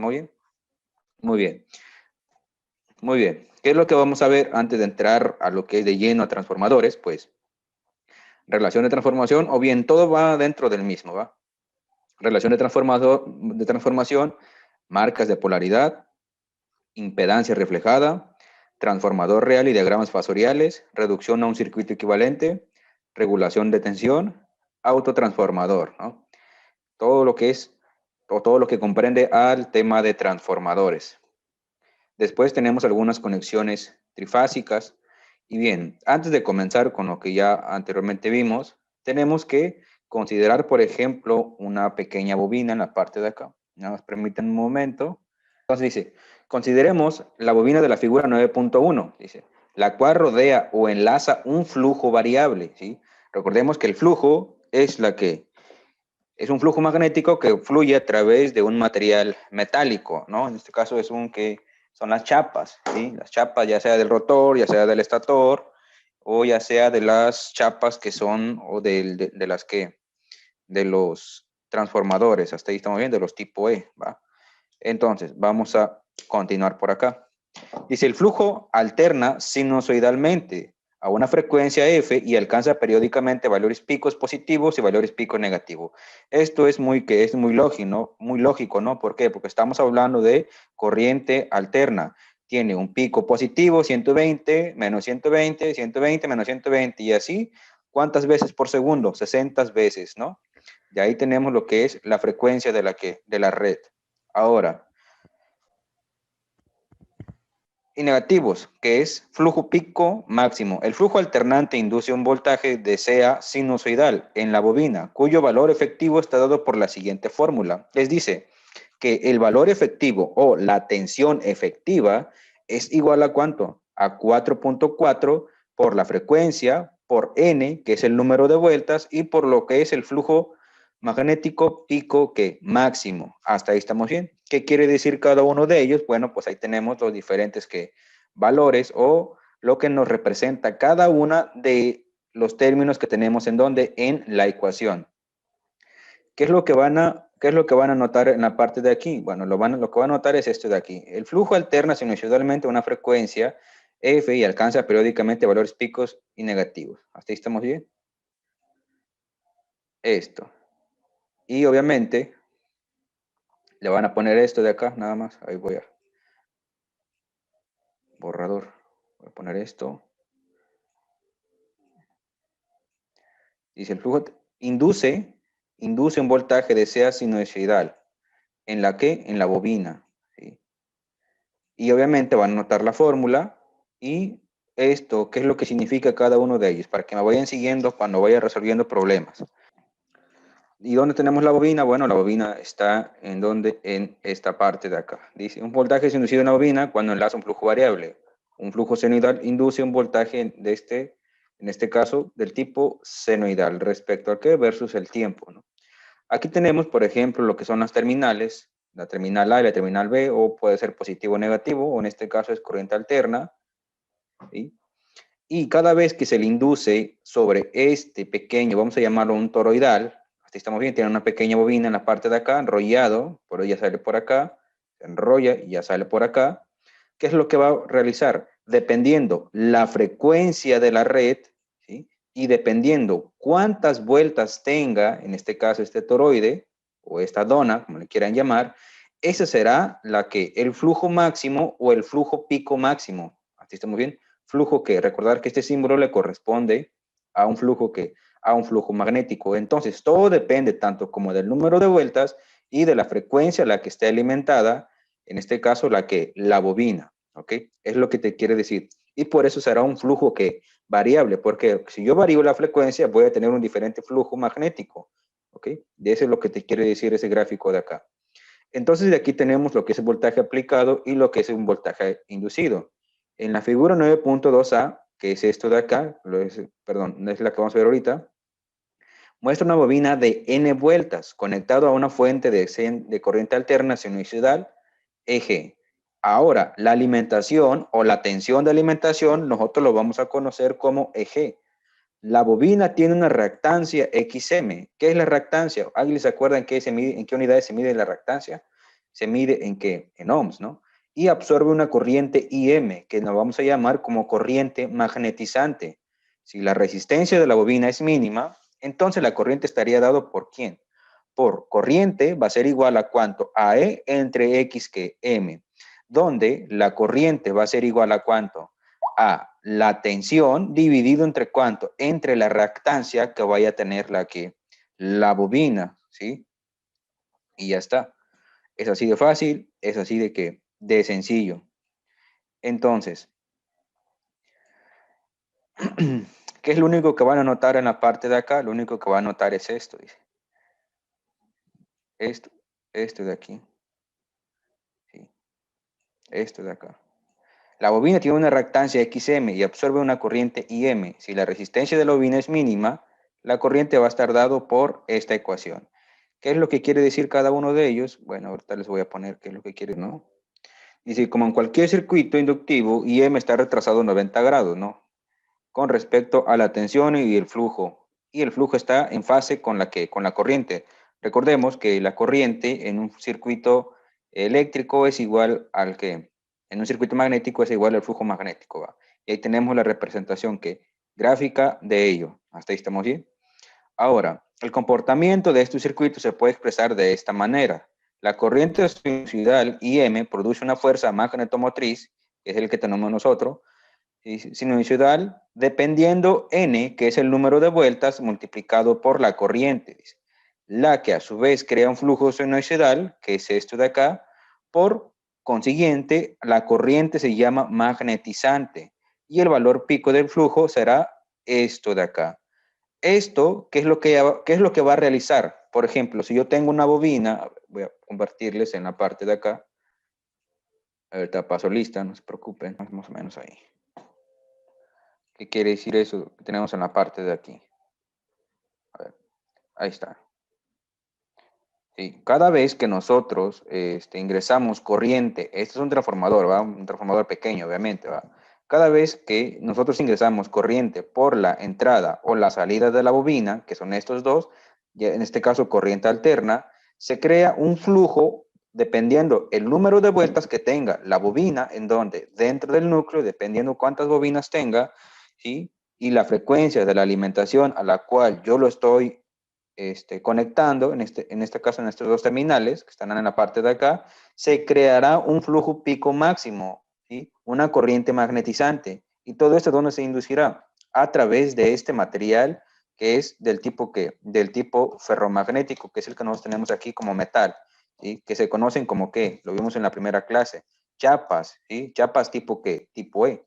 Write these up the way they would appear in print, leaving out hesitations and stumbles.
estamos bien? Muy bien. Muy bien. ¿Qué es lo que vamos a ver antes de entrar a lo que es de lleno a transformadores? Pues relación de transformación, o bien todo va dentro del mismo, ¿va? Relación de transformación, marcas de polaridad, impedancia reflejada, transformador real y diagramas fasoriales, reducción a un circuito equivalente, regulación de tensión, autotransformador, ¿no? Todo lo que es, o todo lo que comprende al tema de transformadores. Después tenemos algunas conexiones trifásicas. Y bien, antes de comenzar con lo que ya anteriormente vimos, tenemos que considerar, por ejemplo, una pequeña bobina en la parte de acá. Nada más permiten un momento. Entonces dice, consideremos la bobina de la figura 9.1, dice, la cual rodea o enlaza un flujo variable, ¿sí? Recordemos que el flujo es es un flujo magnético que fluye a través de un material metálico, ¿no? En este caso son las chapas, ¿sí? Las chapas ya sea del rotor, ya sea del estator, o ya sea de las chapas que son, o de los transformadores, hasta ahí estamos bien, de los tipo E, ¿va? Entonces, vamos a continuar por acá. Dice, el flujo alterna sinusoidalmente a una frecuencia F y alcanza periódicamente valores picos positivos y valores picos negativos. Esto es muy lógico, ¿no? Muy lógico, ¿no? ¿Por qué? Porque estamos hablando de corriente alterna. Tiene un pico positivo, 120, menos 120, 120, menos 120, y así, ¿cuántas veces por segundo? 60 veces, ¿no? Y ahí tenemos lo que es la frecuencia de la red. Ahora, y negativos, que es flujo pico máximo. El flujo alternante induce un voltaje de sea sinusoidal en la bobina, cuyo valor efectivo está dado por la siguiente fórmula. Les dice que el valor efectivo o la tensión efectiva es igual a ¿cuánto? A 4.4 por la frecuencia, por N, que es el número de vueltas, y por lo que es el flujo magnético pico que máximo. Hasta ahí estamos bien. ¿Qué quiere decir cada uno de ellos? Bueno, pues ahí tenemos los diferentes valores o lo que nos representa cada una de los términos que tenemos en donde en la ecuación. ¿Qué es lo que van a notar en la parte de aquí? Bueno, lo que van a notar es esto de aquí. El flujo alterna sinusoidalmente una frecuencia F y alcanza periódicamente valores picos y negativos. ¿Hasta ahí estamos bien? Esto. Y obviamente le van a poner esto de acá, nada más. Ahí voy a borrador. Voy a poner esto. Dice, el flujo induce un voltaje de sea sinusoidal. ¿En la qué? En la bobina. ¿Sí? Y obviamente van a notar la fórmula y esto, qué es lo que significa cada uno de ellos, para que me vayan siguiendo cuando vaya resolviendo problemas. ¿Y dónde tenemos la bobina? Bueno, la bobina está en esta parte de acá. Dice, un voltaje es inducido en la bobina cuando enlaza un flujo variable. Un flujo senoidal induce un voltaje en este caso, del tipo senoidal, respecto a qué versus el tiempo, ¿no? Aquí tenemos, por ejemplo, lo que son las terminales, la terminal A y la terminal B, o puede ser positivo o negativo, o en este caso es corriente alterna, ¿sí? Y cada vez que se le induce sobre este pequeño, vamos a llamarlo un toroidal, así estamos bien, tiene una pequeña bobina en la parte de acá, enrollado, por ella sale por acá, se enrolla y ya sale por acá. ¿Qué es lo que va a realizar? Dependiendo la frecuencia de la red, ¿sí? Y dependiendo cuántas vueltas tenga, en este caso este toroide, o esta dona, como le quieran llamar, esa será el flujo máximo o el flujo pico máximo. Así estamos bien. Flujo que, recordar que este símbolo le corresponde a un flujo magnético. Entonces, todo depende tanto como del número de vueltas y de la frecuencia a la que esté alimentada, en este caso la bobina, ¿ok? Es lo que te quiere decir. Y por eso será un flujo variable, porque si yo varío la frecuencia, voy a tener un diferente flujo magnético, ¿ok? De eso es lo que te quiere decir ese gráfico de acá. Entonces, de aquí tenemos lo que es el voltaje aplicado y lo que es un voltaje inducido. En la figura 9.2a, que es esto de acá, perdón, no es la que vamos a ver ahorita, muestra una bobina de n vueltas conectado a una fuente de corriente alterna sinusoidal eje. Ahora, la alimentación o la tensión de alimentación, nosotros lo vamos a conocer como eje. La bobina tiene una reactancia XM. ¿Qué es la reactancia? ¿Alguien se acuerda en qué unidades se mide la reactancia? se mide ¿en qué? En ohms, ¿no? Y absorbe una corriente IM, que nos vamos a llamar como corriente magnetizante. Si la resistencia de la bobina es mínima, entonces la corriente estaría dado por ¿quién? Por corriente va a ser igual a ¿cuánto? A E entre X que M, donde la corriente va a ser igual a ¿cuánto? A la tensión dividido entre ¿cuánto? Entre la reactancia que vaya a tener la bobina, ¿sí? Y ya está. Es así de fácil, es así de que, de sencillo. Entonces, ¿qué es lo único que van a notar en la parte de acá? Lo único que van a notar es esto, dice. Esto de aquí. ¿Sí? Esto de acá. La bobina tiene una reactancia XM y absorbe una corriente IM. Si la resistencia de la bobina es mínima, la corriente va a estar dado por esta ecuación. ¿Qué es lo que quiere decir cada uno de ellos? Bueno, ahorita les voy a poner qué es lo que quiere, ¿no? Dice, como en cualquier circuito inductivo, IM está retrasado 90 grados, ¿no? Con respecto a la tensión y el flujo. Y el flujo está en fase con la corriente. Recordemos que la corriente en un circuito eléctrico es igual al que, en un circuito magnético es igual al flujo magnético, ¿va? Y ahí tenemos la representación gráfica de ello. Hasta ahí estamos bien. Ahora, el comportamiento de estos circuitos se puede expresar de esta manera. La corriente sinusoidal IM produce una fuerza magnetomotriz, que es el que tenemos nosotros, sinusoidal, dependiendo n, que es el número de vueltas multiplicado por la corriente, la que a su vez crea un flujo sinusoidal, que es esto de acá, por consiguiente, la corriente se llama magnetizante y el valor pico del flujo será esto de acá. Esto, qué es lo que va a realizar? Por ejemplo, si yo tengo una bobina, voy a convertirles en la parte de acá, ahorita paso lista, no se preocupen, más o menos ahí. ¿Qué quiere decir eso que tenemos en la parte de aquí? A ver, ahí está. Sí, cada vez que nosotros ingresamos corriente, este es un transformador, ¿va? Un transformador pequeño, obviamente, ¿va? Cada vez que nosotros ingresamos corriente por la entrada o la salida de la bobina, que son estos dos, ya en este caso corriente alterna, se crea un flujo dependiendo el número de vueltas que tenga la bobina, en donde dentro del núcleo, dependiendo cuántas bobinas tenga, ¿sí? Y la frecuencia de la alimentación a la cual yo lo estoy conectando, en este caso en estos dos terminales que están en la parte de acá, se creará un flujo pico máximo, ¿sí? Una corriente magnetizante. ¿Y todo esto dónde se inducirá? A través de este material que es del tipo ferromagnético, que es el que nosotros tenemos aquí como metal, ¿sí? Que se conocen como ¿qué? Lo vimos en la primera clase, chapas, ¿sí? Chapas tipo ¿qué? Tipo E,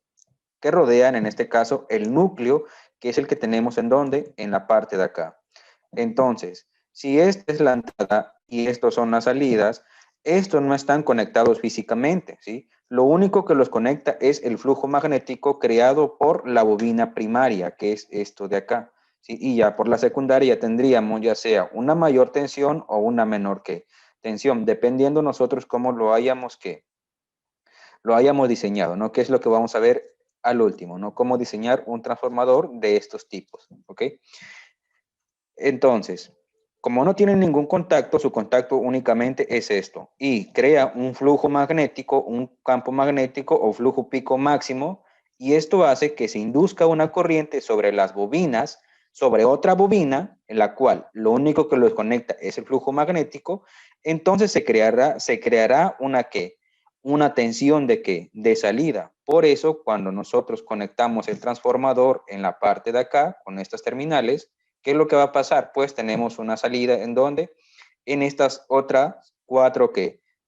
que rodean en este caso el núcleo, que es el que tenemos en donde, en la parte de acá. Entonces, si esta es la entrada y estos son las salidas, estos no están conectados físicamente, ¿sí? Lo único que los conecta es el flujo magnético creado por la bobina primaria, que es esto de acá, ¿sí? Y ya por la secundaria tendríamos ya sea una mayor tensión o una menor tensión, dependiendo nosotros cómo lo hayamos diseñado, ¿no? ¿Qué es lo que vamos a ver al último, ¿no? Cómo diseñar un transformador de estos tipos, ¿ok? Entonces, como no tienen ningún contacto, su contacto únicamente es esto y crea un flujo magnético, un campo magnético o flujo pico máximo, y esto hace que se induzca una corriente sobre las bobinas, sobre otra bobina, en la cual lo único que los conecta es el flujo magnético. Entonces se creará una tensión de ¿qué? De salida. Por eso, cuando nosotros conectamos el transformador en la parte de acá, con estas terminales, ¿qué es lo que va a pasar? Pues tenemos una salida en donde en estas otras cuatro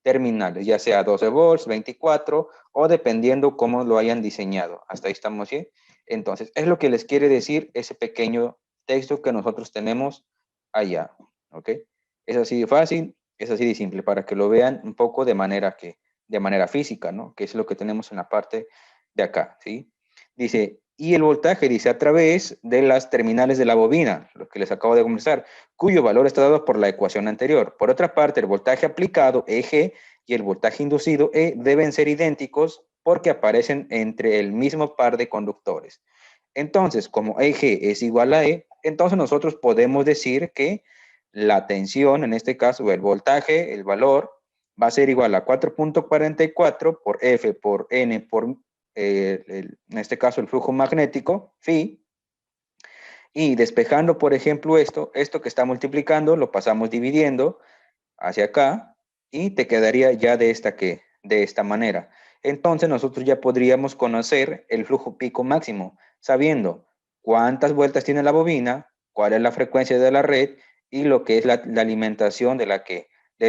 terminales, ya sea 12 volts, 24 o dependiendo cómo lo hayan diseñado. Hasta ahí estamos bien. Entonces, es lo que les quiere decir ese pequeño texto que nosotros tenemos allá. ¿Ok? Es así de fácil, es así de simple, para que lo vean un poco de manera física, ¿no? Que es lo que tenemos en la parte de acá, ¿sí? Dice, y el voltaje dice a través de las terminales de la bobina, lo que les acabo de conversar, cuyo valor está dado por la ecuación anterior. Por otra parte, el voltaje aplicado, EG, y el voltaje inducido, E, deben ser idénticos porque aparecen entre el mismo par de conductores. Entonces, como EG es igual a E, entonces nosotros podemos decir que la tensión, en este caso el voltaje, el valor, va a ser igual a 4.44 por F por N por, en este caso, el flujo magnético, phi. Y despejando, por ejemplo, esto que está multiplicando, lo pasamos dividiendo hacia acá y te quedaría ya de esta manera. Entonces nosotros ya podríamos conocer el flujo pico máximo, sabiendo cuántas vueltas tiene la bobina, cuál es la frecuencia de la red y lo que es la alimentación de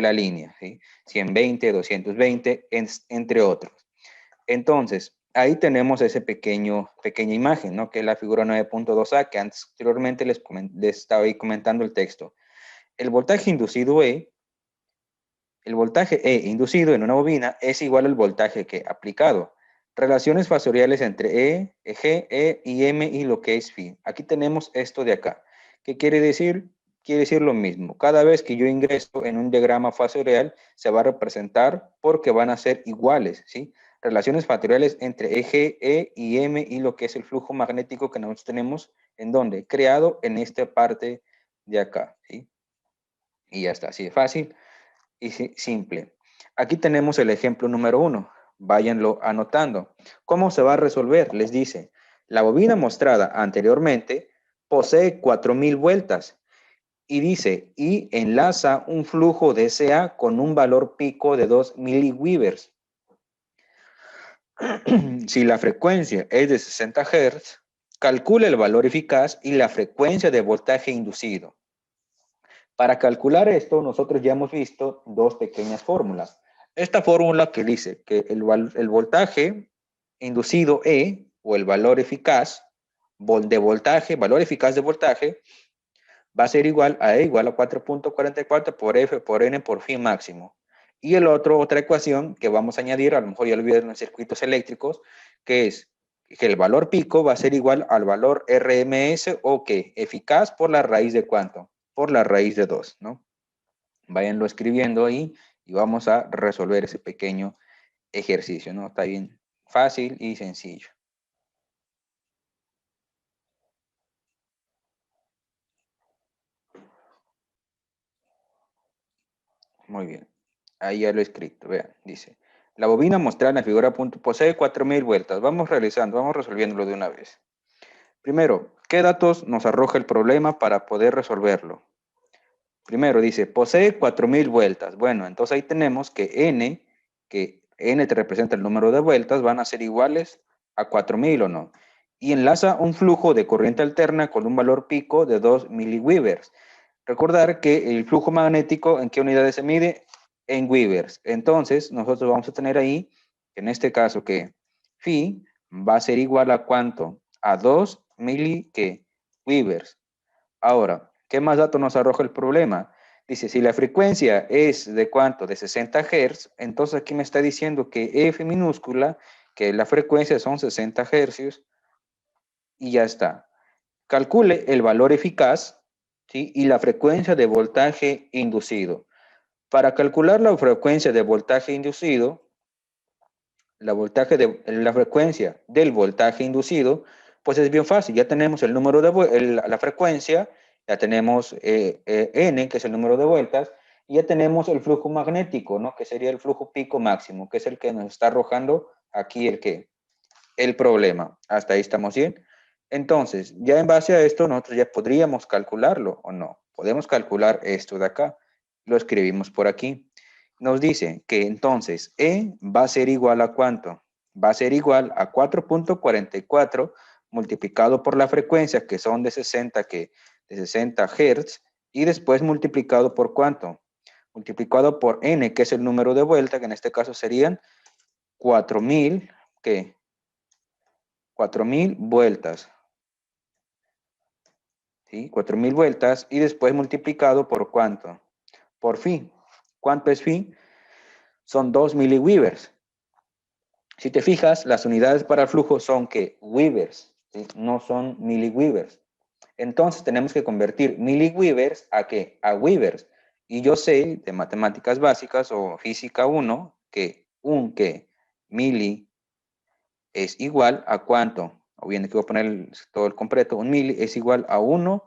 la línea, ¿sí? 120, 220, entre otros. Entonces, ahí tenemos esa pequeña imagen, ¿no? Que es la figura 9.2a, que anteriormente les estaba ahí comentando el texto. El voltaje inducido el voltaje E inducido en una bobina es igual al voltaje que aplicado. Relaciones fasoriales entre G, E y M y lo que es phi. Aquí tenemos esto de acá. ¿Qué quiere decir? Quiere decir lo mismo. Cada vez que yo ingreso en un diagrama fasorial, se va a representar porque van a ser iguales, ¿sí? Relaciones factoriales entre G, E y M y lo que es el flujo magnético que nosotros tenemos, ¿en dónde? Creado en esta parte de acá, ¿sí? Y ya está, así de fácil y simple. Aquí tenemos el ejemplo número 1. Váyanlo anotando. ¿Cómo se va a resolver? Les dice, la bobina mostrada anteriormente posee 4000 vueltas y dice, y enlaza un flujo de SA con un valor pico de 2 miliwivers. Si la frecuencia es de 60 Hz, calcula el valor eficaz y la frecuencia de voltaje inducido. Para calcular esto, nosotros ya hemos visto dos pequeñas fórmulas. Esta fórmula que dice que el voltaje inducido E, o el valor eficaz de voltaje, valor eficaz de voltaje, va a ser igual a E igual a 4.44 por F por N por phi máximo. Y otra ecuación que vamos a añadir, a lo mejor ya lo vieron en circuitos eléctricos, que es que el valor pico va a ser igual al valor RMS o que eficaz por la raíz de cuánto, por la raíz de 2, ¿no? Váyanlo escribiendo ahí y vamos a resolver ese pequeño ejercicio, ¿no? Está bien fácil y sencillo. Muy bien. Ahí ya lo he escrito. Vean, dice. La bobina mostrada en la figura punto posee 4000 vueltas. Vamos resolviéndolo de una vez. Primero, ¿qué datos nos arroja el problema para poder resolverlo? Primero dice, posee 4000 vueltas. Bueno, entonces ahí tenemos que N te representa el número de vueltas, van a ser iguales a 4000 o no. Y enlaza un flujo de corriente alterna con un valor pico de 2 miliwivers. Recordar que el flujo magnético, ¿en qué unidades se mide? En wivers. Entonces, nosotros vamos a tener ahí, en este caso, que phi va a ser igual a ¿cuánto? A 2 miliwivers. Ahora, ¿qué más datos nos arroja el problema? Dice, si la frecuencia es de ¿cuánto? De 60 Hz, entonces aquí me está diciendo que F minúscula, que la frecuencia son 60 Hz, y ya está. Calcule el valor eficaz, ¿sí? Y la frecuencia de voltaje inducido. Para calcular la frecuencia de voltaje inducido, la frecuencia del voltaje inducido, pues es bien fácil. Ya tenemos el número de la frecuencia, ya tenemos N, que es el número de vueltas, y ya tenemos el flujo magnético, ¿no? Que sería el flujo pico máximo, que es el que nos está arrojando aquí el problema. Hasta ahí estamos bien. Entonces, ya en base a esto, nosotros ya podríamos calcularlo o no. Podemos calcular esto de acá. Lo escribimos por aquí. Nos dice que entonces E va a ser igual a ¿cuánto? Va a ser igual a 4.44 multiplicado por la frecuencia, que son de 60 Hz, y después multiplicado por ¿cuánto? Multiplicado por N, que es el número de vuelta, que en este caso serían 4000, ¿qué? 4000 vueltas, ¿sí? 4000 vueltas y después multiplicado por ¿cuánto? Por phi. ¿Cuánto es phi? Son 2 miliwivers. Si te fijas, las unidades para el flujo son que wivers, ¿sí? No son miliwivers. Entonces tenemos que convertir miliwivers a ¿qué? A wivers. Y yo sé de matemáticas básicas o física 1 que un que mili es igual a ¿cuánto? O bien, aquí voy a poner todo el completo. Un mili es igual a 1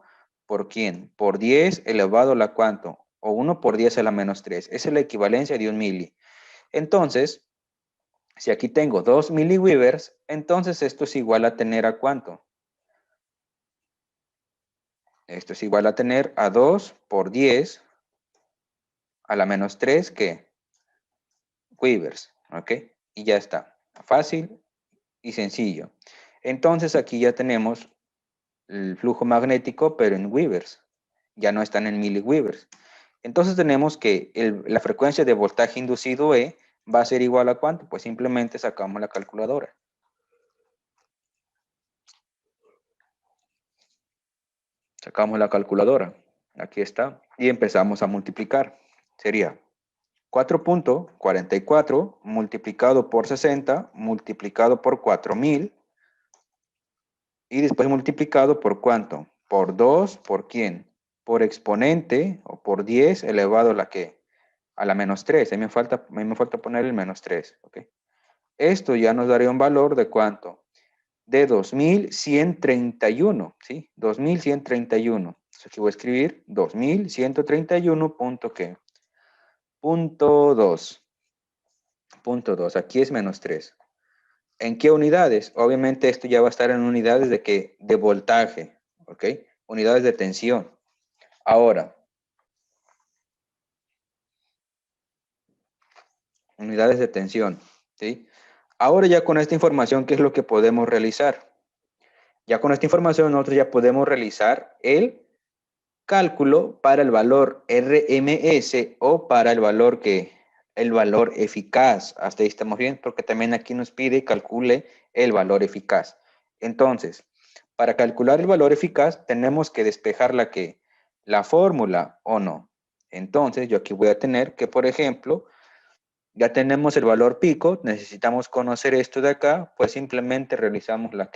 por ¿quién? Por 10 elevado a la ¿cuánto? o 1 por 10 a la menos 3. Esa es la equivalencia de un mili. Entonces, si aquí tengo 2 miliwievers, entonces esto es igual a tener ¿a cuánto? Esto es igual a tener a 2 por 10 a la menos 3, ¿qué? Weavers, ¿ok? Y ya está. Fácil y sencillo. Entonces aquí ya tenemos el flujo magnético, pero en Weavers. Ya no están en miliweavers. Entonces tenemos que la frecuencia de voltaje inducido E va a ser igual a ¿cuánto? Pues simplemente sacamos la calculadora. Sacamos la calculadora. Aquí está. Y empezamos a multiplicar. Sería 4.44 multiplicado por 60 multiplicado por 4000 y después multiplicado por ¿cuánto? Por 2, ¿por quién? Por exponente o por 10 elevado a la que? A la menos 3. A mí me falta poner el menos 3. ¿Ok? Esto ya nos daría un valor de ¿cuánto? De 2131. ¿Sí? 2131. Entonces aquí voy a escribir 2131 punto ¿qué? Punto 2. Punto 2. Aquí es menos 3. ¿En qué unidades? Obviamente esto ya va a estar en unidades de qué? De voltaje, ¿ok? Unidades de tensión. Ahora, unidades de tensión, ¿sí? Ahora ya con esta información, ¿qué es lo que podemos realizar? Ya con esta información nosotros ya podemos realizar el cálculo para el valor RMS o para el valor el valor eficaz. Hasta ahí estamos bien, porque también aquí nos pide calcule el valor eficaz. Entonces, para calcular el valor eficaz tenemos que despejar la fórmula o no. Entonces, yo aquí voy a tener que, por ejemplo, ya tenemos el valor pico, necesitamos conocer esto de acá, pues simplemente realizamos la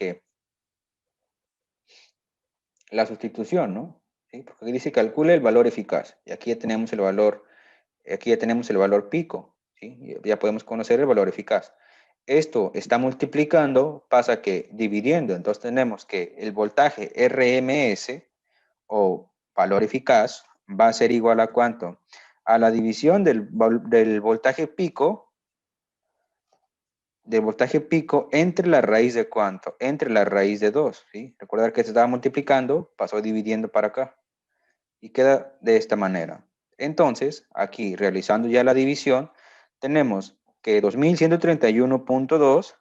sustitución, ¿no? ¿Sí? Porque aquí dice calcule el valor eficaz. Y aquí ya tenemos el valor pico, ¿sí? Ya podemos conocer el valor eficaz. Esto está multiplicando, pasa que dividiendo, entonces tenemos que el voltaje RMS o valor eficaz va a ser igual a ¿cuánto? A la división del voltaje pico, entre la raíz de ¿cuánto? Entre la raíz de 2, ¿sí? Recordar que se estaba multiplicando, pasó dividiendo para acá y queda de esta manera. Entonces, aquí realizando ya la división, tenemos que 2131.2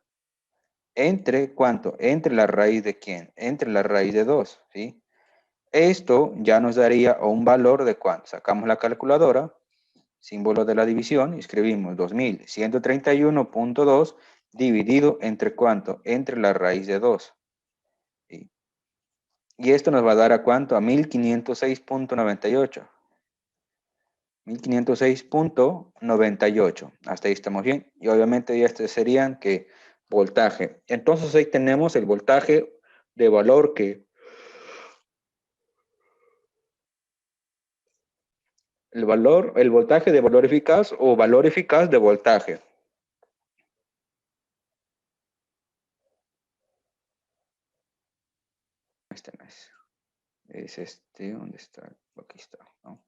entre ¿cuánto? Entre la raíz de ¿quién? Entre la raíz de 2, ¿sí? Esto ya nos daría un valor de ¿cuánto? Sacamos la calculadora, símbolo de la división, y escribimos 2131.2 dividido entre ¿cuánto? Entre la raíz de 2. ¿Sí? Y esto nos va a dar a ¿cuánto? A 1506.98. 1506.98. Hasta ahí estamos bien. Y obviamente ya estos serían que voltaje. Entonces ahí tenemos el voltaje de valor el voltaje de valor eficaz o valor eficaz de voltaje. Este no es. Es este, ¿dónde está? Aquí está, ¿no?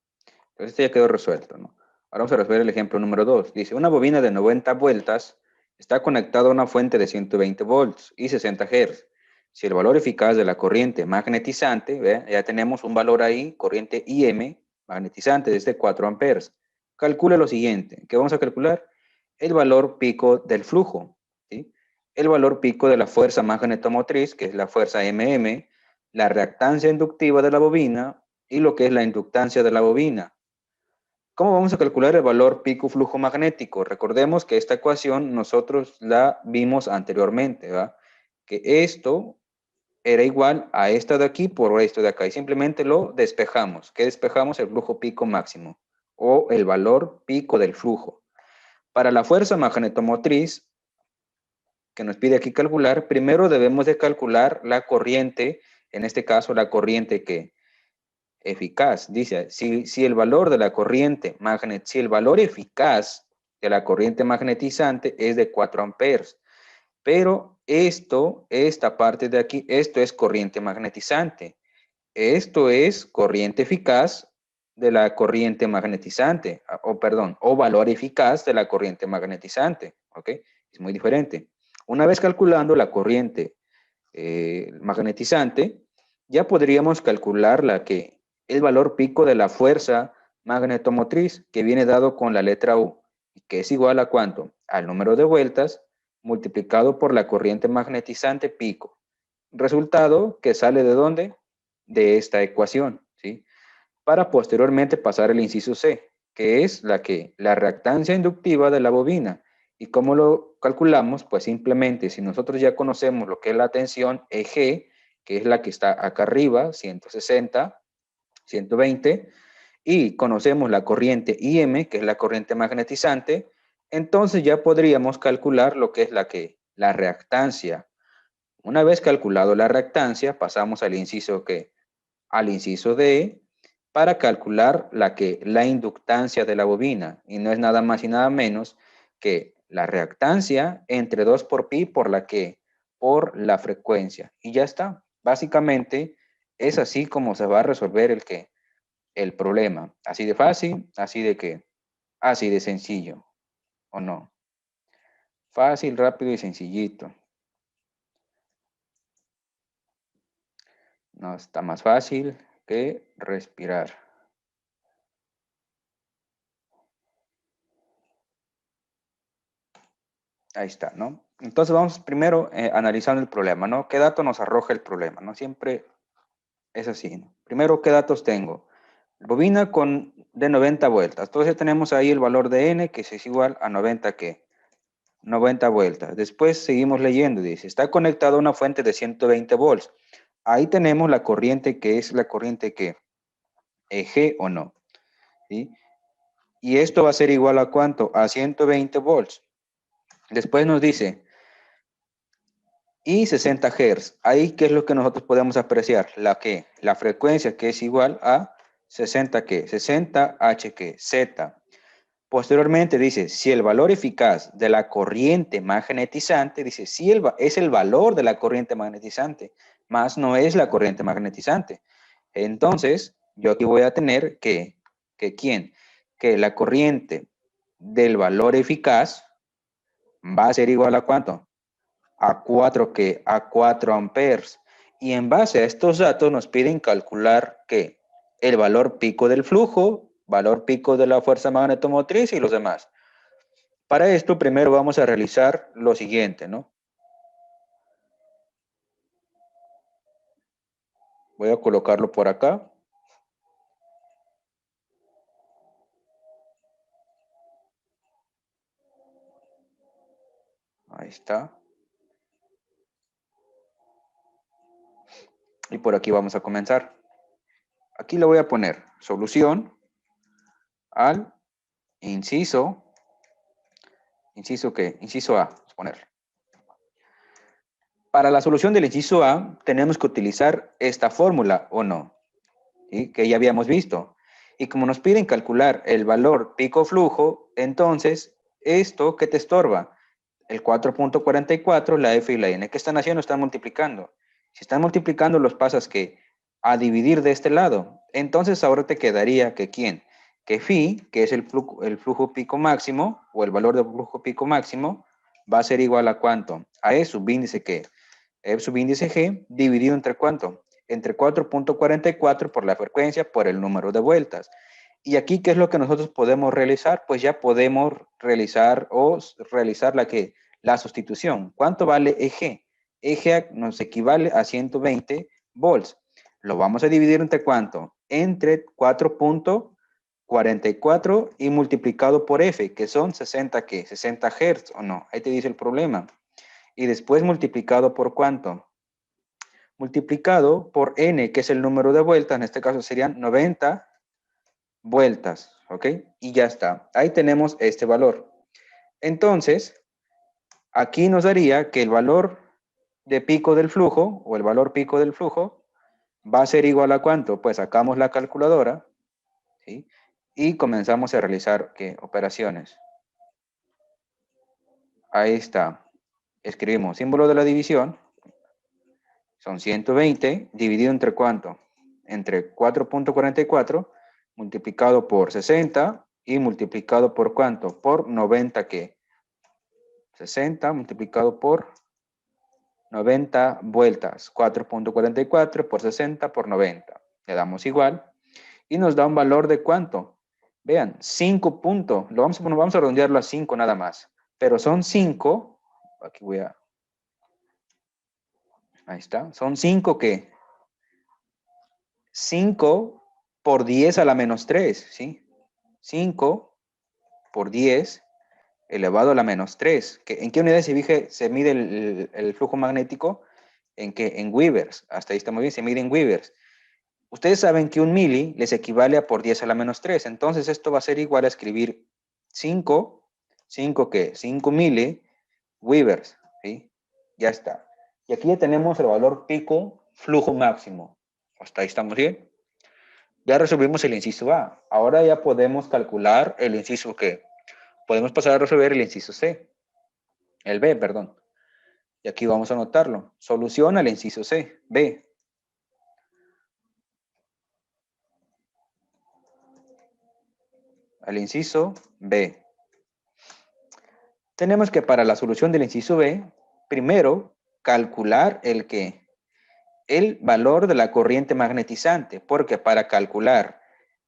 Entonces este ya quedó resuelto, ¿no? Ahora vamos a resolver el ejemplo número 2. Dice, una bobina de 90 vueltas está conectada a una fuente de 120 volts y 60 Hz. Si el valor eficaz de la corriente magnetizante, ¿ve? Ya tenemos un valor ahí, corriente IM, magnetizante desde 4 amperes. Calcula lo siguiente. ¿Qué vamos a calcular? El valor pico del flujo, ¿sí? El valor pico de la fuerza magnetomotriz, que es la fuerza MM, la reactancia inductiva de la bobina y lo que es la inductancia de la bobina. ¿Cómo vamos a calcular el valor pico flujo magnético? Recordemos que esta ecuación nosotros la vimos anteriormente, ¿va? Que esto era igual a esta de aquí por esto de acá y simplemente lo despejamos. ¿Qué despejamos? El flujo pico máximo o el valor pico del flujo. Para la fuerza magnetomotriz que nos pide aquí calcular, primero debemos de calcular la corriente, en este caso la corriente que eficaz. Dice, si el valor de la corriente si el valor eficaz de la corriente magnetizante es de 4 amperes, pero esta parte de aquí, esto es corriente magnetizante. Esto es corriente eficaz de la corriente magnetizante, o valor eficaz de la corriente magnetizante, ¿ok? Es muy diferente. Una vez calculando la corriente magnetizante, ya podríamos calcular el valor pico de la fuerza magnetomotriz que viene dado con la letra U, que es igual a ¿cuánto? Al número de vueltas multiplicado por la corriente magnetizante pico. Resultado que sale ¿de dónde? De esta ecuación, ¿sí? Para posteriormente pasar al inciso C, que es la reactancia inductiva de la bobina. ¿Y cómo lo calculamos? Pues simplemente si nosotros ya conocemos lo que es la tensión EG, que es la que está acá arriba, 160, 120, y conocemos la corriente IM, que es la corriente magnetizante, entonces ya podríamos calcular lo que es la reactancia. Una vez calculado la reactancia, pasamos al inciso que al inciso D para calcular la inductancia de la bobina, y no es nada más y nada menos que la reactancia entre 2 por pi por la frecuencia, y ya está. Básicamente es así como se va a resolver el problema, así de fácil, así de sencillo, ¿o no? Fácil, rápido y sencillito. No está más fácil que respirar. Ahí está, ¿no? Entonces vamos primero analizando el problema, ¿no? ¿Qué dato nos arroja el problema, ¿no? Siempre es así, ¿no? Primero, ¿qué datos tengo? Bobina de 90 vueltas. Entonces tenemos ahí el valor de N, que es igual a 90, ¿qué? 90 vueltas. Después seguimos leyendo, dice, está conectado a una fuente de 120 volts. Ahí tenemos la corriente, que es la corriente que G o no, ¿sí? Y esto va a ser igual a ¿cuánto? A 120 volts. Después nos dice, y 60 Hz. Ahí, ¿qué es lo que nosotros podemos apreciar? La frecuencia que es igual a 60 ¿qué? 60 H ¿qué? Z. Posteriormente dice, si el valor eficaz de la corriente magnetizante, dice, si es el valor de la corriente magnetizante, más no es la corriente magnetizante. Entonces, yo aquí voy a tener ¿quién? Que la corriente del valor eficaz va a ser igual a ¿cuánto? A 4 que a 4 amperes. Y en base a estos datos nos piden calcular que el valor pico del flujo, valor pico de la fuerza magnetomotriz y los demás. Para esto primero vamos a realizar lo siguiente, ¿no? Voy a colocarlo por acá. Ahí está. Y por aquí vamos a comenzar. Aquí le voy a poner solución al inciso. ¿Inciso qué? Inciso A, vamos a poner. Para la solución del inciso A, tenemos que utilizar esta fórmula, ¿o no? ¿Sí? Que ya habíamos visto. Y como nos piden calcular el valor pico-flujo, entonces, ¿esto qué te estorba? El 4.44, la F y la N. ¿Qué están haciendo? Están multiplicando. Si están multiplicando, los pasas que a dividir de este lado. Entonces, ahora te quedaría que ¿quién? Que phi, que es el flujo pico máximo, o el valor del flujo pico máximo, va a ser igual a ¿cuánto? A E subíndice ¿qué? E subíndice G dividido entre ¿cuánto? Entre 4.44 por la frecuencia por el número de vueltas. Y aquí, ¿qué es lo que nosotros podemos realizar? Pues ya podemos realizar la sustitución. ¿Cuánto vale EG? EG nos equivale a 120 volts. Lo vamos a dividir entre ¿cuánto? Entre 4.44 y multiplicado por F, que son 60, ¿qué? 60 Hz, ¿o no? Ahí te dice el problema. Y después multiplicado por ¿cuánto? Multiplicado por N, que es el número de vueltas, en este caso serían 90 vueltas, ¿ok? Y ya está. Ahí tenemos este valor. Entonces, aquí nos daría que el valor de pico del flujo, o el valor pico del flujo, va a ser igual a ¿cuánto? Pues sacamos la calculadora, ¿sí? Y comenzamos a realizar, ¿qué? Operaciones. Ahí está. Escribimos símbolo de la división. Son 120 dividido entre ¿cuánto? Entre 4.44 multiplicado por 60 y multiplicado por ¿cuánto? Por 90, ¿qué? 60 multiplicado por 90 vueltas. 4.44 por 60 por 90. Le damos igual. Y nos da un valor de ¿cuánto? Vean, 5 puntos. Vamos a redondearlo a 5 nada más. Pero son 5. Aquí voy a... Ahí está. Son 5 ¿qué? 5 por 10 a la menos 3, ¿sí? 5 por 10 elevado a la menos 3. ¿En qué unidad se mide el flujo magnético? En Webers. Hasta ahí está muy bien, se mide en Webers. Ustedes saben que un mili les equivale a por 10 a la menos 3. Entonces esto va a ser igual a escribir 5, 5 ¿qué? 5 mili Webers, ¿sí? Ya está. Y aquí ya tenemos el valor pico flujo máximo. Hasta ahí estamos bien. Ya resolvimos el inciso A. Ahora ya podemos calcular el inciso ¿qué? Podemos pasar a resolver el inciso C. El B, perdón. Y aquí vamos a anotarlo. Solución al inciso C. B. Al inciso B. Tenemos que para la solución del inciso B, primero calcular el valor de la corriente magnetizante, porque para calcular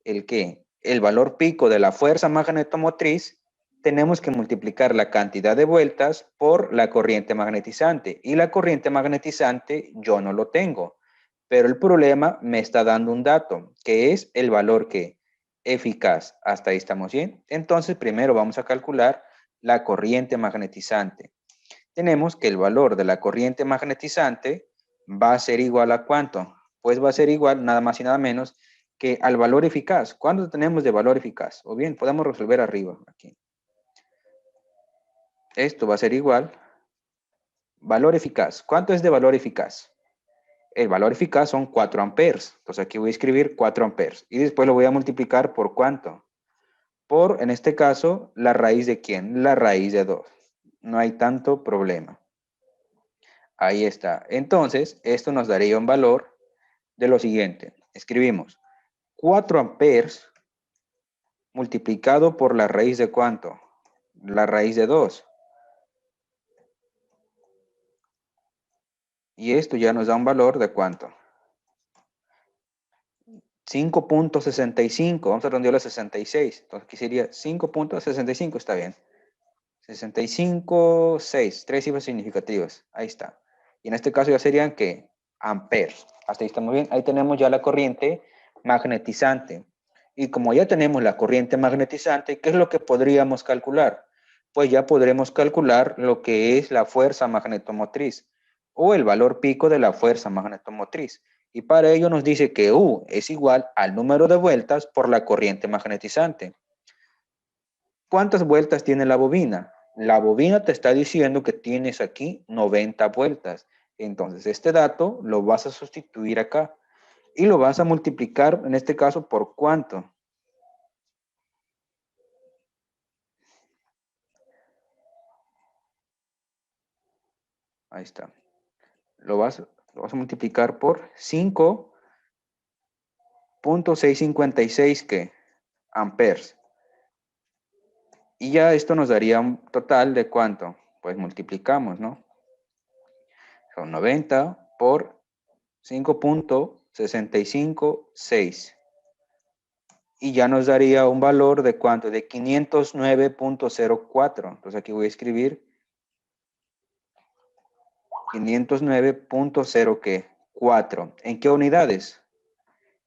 el valor pico de la fuerza magnetomotriz, tenemos que multiplicar la cantidad de vueltas por la corriente magnetizante. Y la corriente magnetizante yo no lo tengo, pero el problema me está dando un dato, que es el valor que eficaz. Hasta ahí estamos bien. Entonces, primero vamos a calcular la corriente magnetizante. Tenemos que el valor de la corriente magnetizante va a ser igual a ¿cuánto? Pues va a ser igual nada más y nada menos que al valor eficaz. ¿Cuánto tenemos de valor eficaz? O bien, podemos resolver arriba, aquí. Esto va a ser igual. Valor eficaz. ¿Cuánto es de valor eficaz? El valor eficaz son 4 amperes. Entonces aquí voy a escribir 4 amperes. Y después lo voy a multiplicar por ¿cuánto? Por, en este caso, la raíz de ¿quién? La raíz de 2. No hay tanto problema. Ahí está. Entonces, esto nos daría un valor de lo siguiente. Escribimos 4 amperes multiplicado por la raíz de ¿cuánto? La raíz de 2. Y esto ya nos da un valor de ¿cuánto? 5.65. Vamos a redondearlo a 66. Entonces aquí sería 5.65. Está bien. 65, 6. Tres cifras significativas. Ahí está. Y en este caso ya serían ¿qué? Amperes. Hasta ahí está muy bien. Ahí tenemos ya la corriente magnetizante. Y como ya tenemos la corriente magnetizante, ¿qué es lo que podríamos calcular? Pues ya podremos calcular lo que es la fuerza magnetomotriz o el valor pico de la fuerza magnetomotriz. Y para ello nos dice que U es igual al número de vueltas por la corriente magnetizante. ¿Cuántas vueltas tiene la bobina? La bobina te está diciendo que tienes aquí 90 vueltas. Entonces, este dato lo vas a sustituir acá y lo vas a multiplicar, en este caso, ¿por cuánto? Ahí está. Lo vas a multiplicar por 5.656 ¿qué? Amperes. Y ya esto nos daría un total de ¿cuánto? Pues multiplicamos, ¿no? Son 90 por 5.656. Y ya nos daría un valor de ¿cuánto? De 509.04. Entonces aquí voy a escribir 509.04. ¿En qué unidades?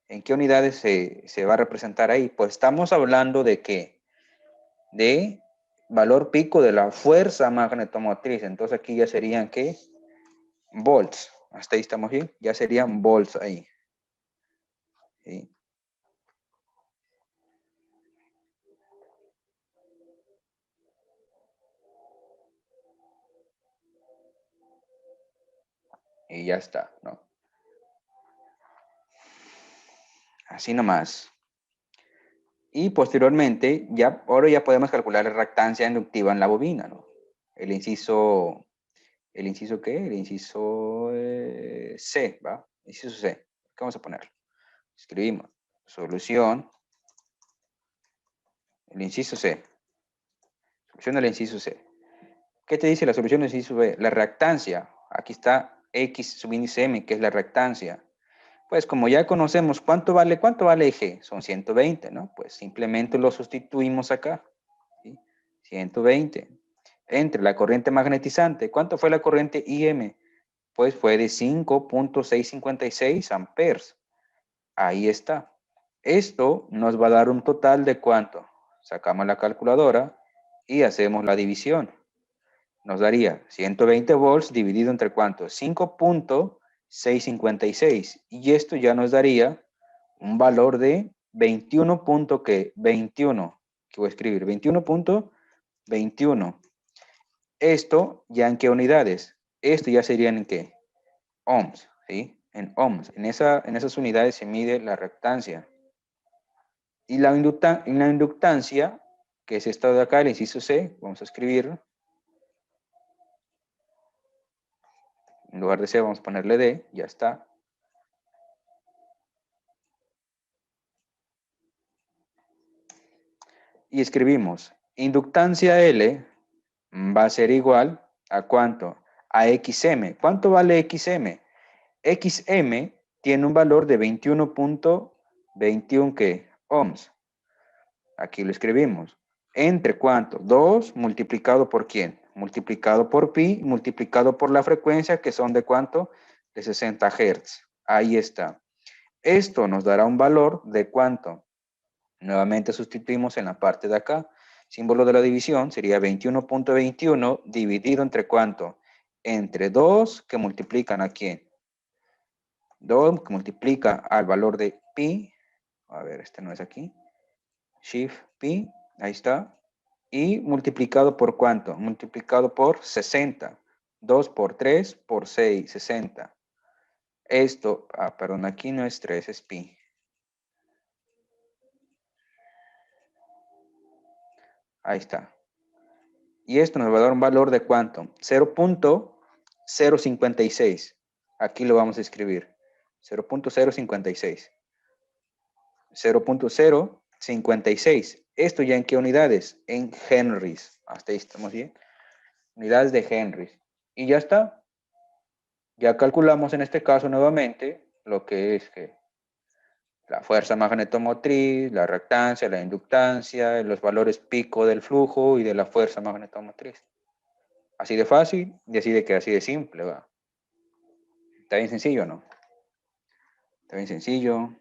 ¿En qué unidades se va a representar ahí? Pues estamos hablando de qué? De valor pico de la fuerza magnetomotriz. Entonces aquí ya serían ¿qué? Volts. Hasta ahí estamos bien. Ya serían volts ahí. ¿Sí? Y ya está, ¿no? Así nomás. Y posteriormente, ahora ya podemos calcular la reactancia inductiva en la bobina, ¿no? ¿El inciso qué? El inciso C, ¿va? Inciso C. ¿Qué vamos a poner? Escribimos solución El inciso C. Solución del inciso C. ¿Qué te dice la solución del inciso B? La reactancia. Aquí está X subíndice M, que es la reactancia. Pues como ya conocemos cuánto vale G, son 120, ¿no? Pues simplemente lo sustituimos acá. ¿Sí? 120. Entre la corriente magnetizante, ¿cuánto fue la corriente IM? Pues fue de 5.656 amperes. Ahí está. Esto nos va a dar un total de ¿cuánto? Sacamos la calculadora y hacemos la división. Nos daría 120 volts dividido entre ¿cuánto? 5.656. Y esto ya nos daría un valor de 21. ¿Qué? 21. ¿Qué voy a escribir? 21.21. Esto ya en qué unidades. Esto ya serían en qué? Ohms, ¿sí? En ohms. En esas unidades se mide la reactancia. Y la inductancia, que es esta de acá, el inciso C, vamos a escribirlo. En lugar de C vamos a ponerle D, ya está. Y escribimos, inductancia L va a ser igual a ¿cuánto? A XM. ¿Cuánto vale XM? XM tiene un valor de 21.21 ¿qué? Ohms. Aquí lo escribimos. ¿Entre cuánto? 2 multiplicado por ¿quién? Multiplicado por pi, multiplicado por la frecuencia, que son de ¿cuánto? De 60 Hz. Ahí está. Esto nos dará un valor de ¿cuánto? Nuevamente sustituimos en la parte de acá. Símbolo de la división sería 21.21 dividido entre ¿cuánto? Entre 2 que multiplican a ¿quién? 2 que multiplica al valor de pi. A ver, este no es aquí. Shift pi, ahí está. Y multiplicado por ¿cuánto? Multiplicado por 60. 2 por 3 por 6, 60. Esto, perdón, aquí no es 3, es pi. Ahí está. Y esto nos va a dar un valor de ¿cuánto? 0.056. Aquí lo vamos a escribir. 0.056. 0.056. ¿Esto ya en qué unidades? En henrys. Hasta ahí estamos bien. Unidades de henrys. Y ya está. Ya calculamos en este caso nuevamente lo que es la fuerza magnetomotriz, la reactancia, la inductancia, los valores pico del flujo y de la fuerza magnetomotriz. Así de fácil y así de simple, ¿va? ¿Está bien sencillo o no? Está bien sencillo.